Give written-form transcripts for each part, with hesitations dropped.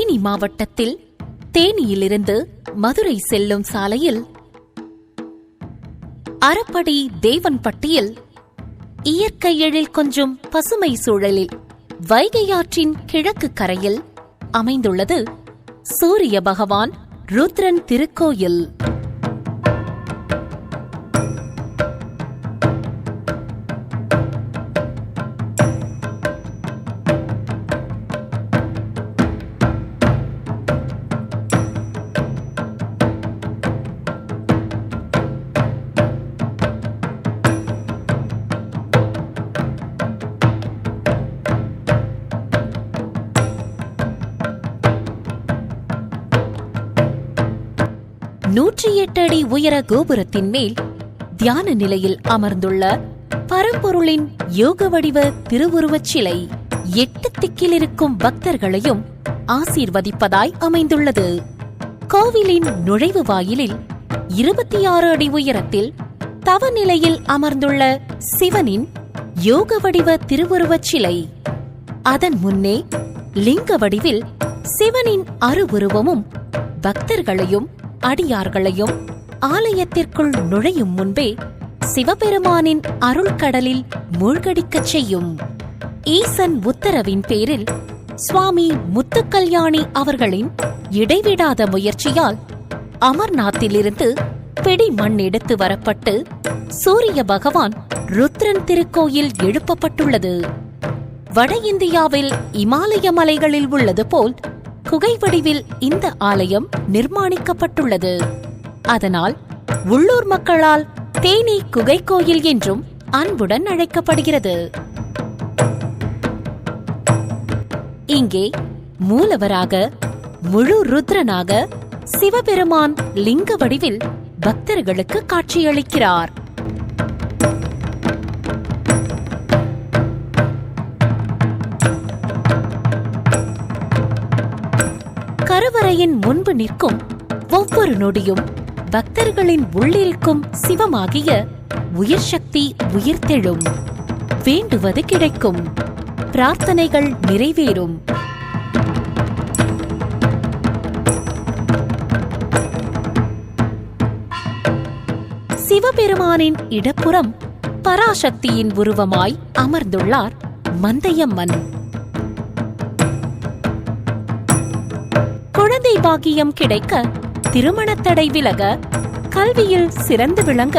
தேனி மாவட்டத்தில் தேனியிலிருந்து மதுரை செல்லும் சாலையில் அரப்படி தேவன்பட்டியில் இயற்கை எழில் கொஞ்சும் பசுமை சூழலில் வைகையாற்றின் கிழக்கு கரையில் அமைந்துள்ளது சூரிய பகவான் ருத்ரன் திருக்கோயில். நூற்றி 8 அடி உயர கோபுரத்தின் மேல் தியான நிலையில் அமர்ந்துள்ள பரம்பொருளின் யோக வடிவ திருவுருவச் சிலை 8 திக்கில் இருக்கும் பக்தர்களையும் ஆசீர்வதிப்பதாய் அமைந்துள்ளது. கோவிலின் நுழைவு வாயிலில் 26 அடி உயரத்தில் தவ நிலையில் அமர்ந்துள்ள சிவனின் யோக வடிவ திருவுருவச் சிலை, அதன் முன்னே லிங்க வடிவில் சிவனின் அருவுருவமும் பக்தர்களையும் அடியார்களையும் ஆலயத்திற்குள் நுழையும் முன்பே சிவபெருமானின் அருள்கடலில் மூழ்கடிக்கச் செய்யும். ஈசன் உத்தரவின் பேரில் சுவாமி முத்துக்கல்யாணி அவர்களின் இடைவிடாத முயற்சியால் அமர்நாத்திலிருந்து பிடி மண் எடுத்து வரப்பட்டு சூரிய பகவான் ருத்ரன் திருக்கோயில் எழுப்பப்பட்டுள்ளது. வட இந்தியாவில் இமாலய மலைகளில் உள்ளது போல் குகை வடிவில் இந்த ஆலயம் நிர்மாணிக்கப்பட்டுள்ளது. அதனால் உள்ளூர் மக்களால் தேனி குகை கோயில் என்றும் அன்புடன் அழைக்கப்படுகிறது. இங்கே மூலவராக முழு ருத்ரனாக சிவபெருமான் லிங்க வடிவில் பக்தர்களுக்கு காட்சியளிக்கிறார். கருவறையின் முன்பு நிற்கும் ஒவ்வொரு நொடியும் பக்தர்களின் உள்ளிருக்கும் சிவமாகிய உயிர் சக்தி உயிர்த்தெழும். வேண்டுவது கிடைக்கும், பிரார்த்தனைகள் நிறைவேறும். சிவபெருமானின் இடப்புறம் பராசக்தியின் உருவமாய் அமர்ந்துள்ளார் மந்தையம்மன். குழந்தை பாக்கியம் கிடைக்க, திருமணத் தடை விலக, கல்வியில் சிறந்து விளங்க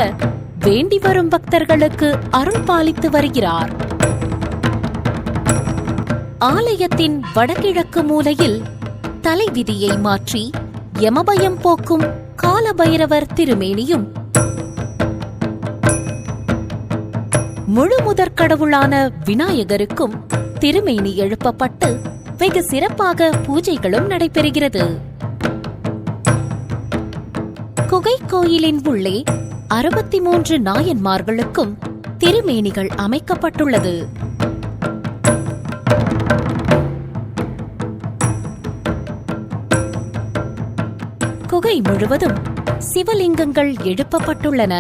வேண்டி வரும் பக்தர்களுக்கு அருள் பாலித்து வருகிறார். ஆலயத்தின் வடகிழக்கு மூலையில் தலைவிதியை மாற்றி யமபயம் போக்கும் கலாபைரவர் திருமேனியும், முழு முதற் கடவுளான விநாயகருக்கும் திருமேனி எழுப்பப்பட்டு வெகு சிறப்பாக பூஜைகளும் நடைபெறுகிறது. குகை கோயிலின் உள்ளே 63 நாயன்மார்களுக்கும் திருமேனிகள் அமைக்கப்பட்டுள்ளது. குகை முழுவதும் சிவலிங்கங்கள் எழுப்பப்பட்டுள்ளன.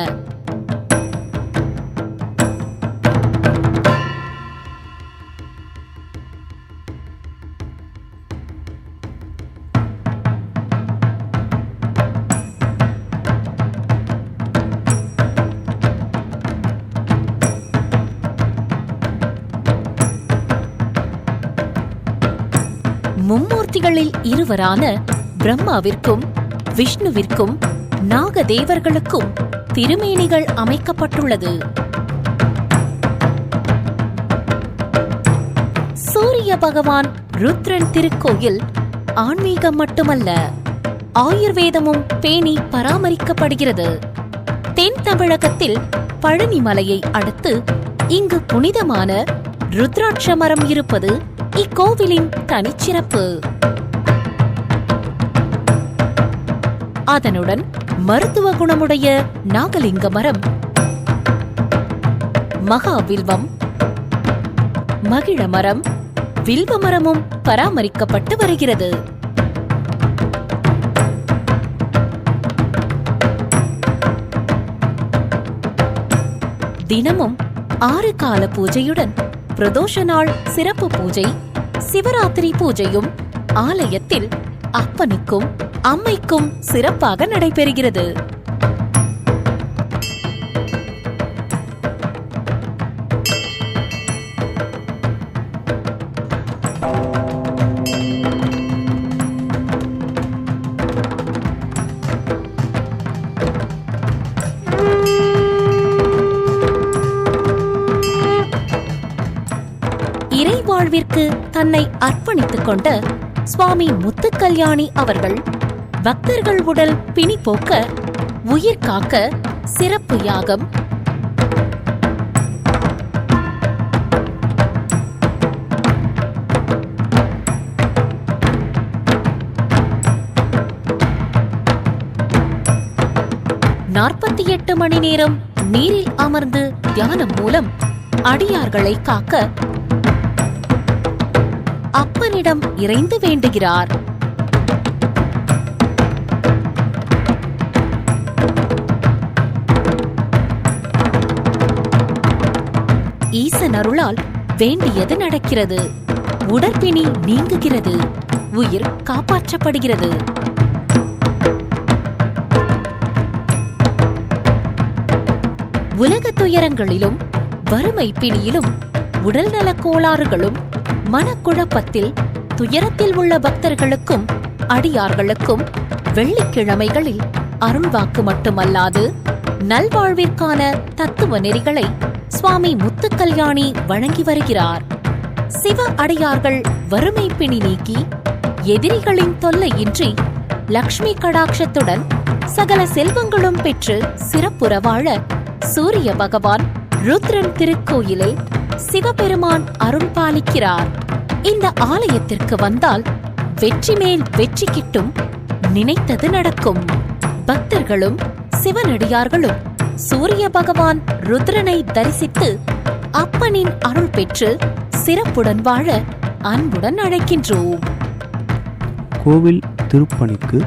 மும்மூர்த்திகளில் இருவரான பிரம்மாவிற்கும் விஷ்ணுவிற்கும் நாகதேவர்களுக்கும் திருமேனிகள் அமைக்கப்பட்டுள்ளது. சூரிய பகவான் ருத்ரன் திருக்கோயில் ஆன்மீகம் மட்டுமல்ல, ஆயுர்வேதமும் பேணி பராமரிக்கப்படுகிறது. தென் தமிழகத்தில் பழனி மலையை அடுத்து இங்கு புனிதமான ருத்ராட்ச மரம் இருப்பது இக்கோவிலின் தனிச்சிறப்பு. அதனுடன் மருத்துவ குணமுடைய நாகலிங்க மரம், மகாவில்வம், மகிழ மரம், வில்வ மரமும் பராமரிக்கப்பட்டு வருகிறது. தினமும் 6 கால பூஜையுடன் பிரதோஷ நாள் சிறப்பு பூஜை, சிவராத்திரி பூஜையும் ஆலயத்தில் அப்பனுக்கும் அம்மைக்கும் சிறப்பாக நடைபெறுகிறது. இறைவாழ்விற்கு தன்னை அர்ப்பணித்துக் கொண்ட சுவாமி முத்துக்கல்யாணி அவர்கள் பக்தர்கள் உடல் பிணி போக்க, உயிர் காக்க சிறப்பு யாகம், (48 மணி நேரம் நீரில் அமர்ந்து தியானம் மூலம் அடியார்களை காக்க அப்பனிடம் இறைந்து வேண்டுகிறார். ஈசன் அருளால் வேண்டியது நடக்கிறது. உடற்பிணி நீங்குகிறது. உயிர் காப்பாற்றப்படுகிறது. உலக துயரங்களிலும் வறுமை பிணியிலும் உடல்நலக் கோளாறுகளும் மனக்குழப்பத்தில் துயரத்தில் உள்ள பக்தர்களுக்கும் அடியார்களுக்கும் வெள்ளிக்கிழமைகளில் அருள்வாக்கு மட்டுமல்லாது நல்வாழ்விற்கான தத்துவ நெறிகளை சுவாமி முத்துக்கல்யாணி வழங்கி வருகிறார். சிவ அடியார்கள் வறுமை பிணி நீக்கி எதிரிகளின் தொல்லையின்றி லக்ஷ்மி கடாட்சத்துடன் சகல செல்வங்களும் பெற்று சிறப்புற வாழ சூரிய பகவான் ருத்ரன் திருக்கோயிலில் சிவபெருமான் அருள் பாலிக்கிறார். இந்த ஆலயத்திற்கு வந்தால் வெற்றி மேல் வெற்றி கிட்டும், நினைத்தது நடக்கும். பக்தர்களும் சிவனடியார்களும் சூரிய பகவான் ருத்ரனை தரிசித்து அப்பனின் அருள் பெற்று சிறப்புடன் வாழ அன்புடன் அழைக்கின்றோம். கோவில் திருப்பணிக்கு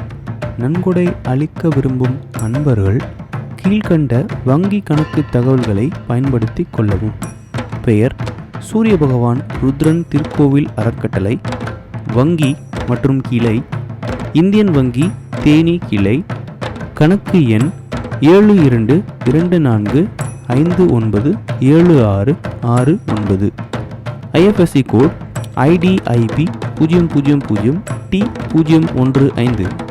நன்கொடை அளிக்க விரும்பும் அன்பர்கள் கீழ்கண்ட வங்கி கணக்கு தகவல்களை பயன்படுத்திக் கொள்ளவும். பெயர்: சூரிய பகவான் ருத்ரன் திருக்கோவில் அறக்கட்டளை, வங்கி மற்றும் கிளை இந்தியன் வங்கி தேனி கிளை, கணக்கு எண் 7224597669, IFSC கோட் IDIB 000T015.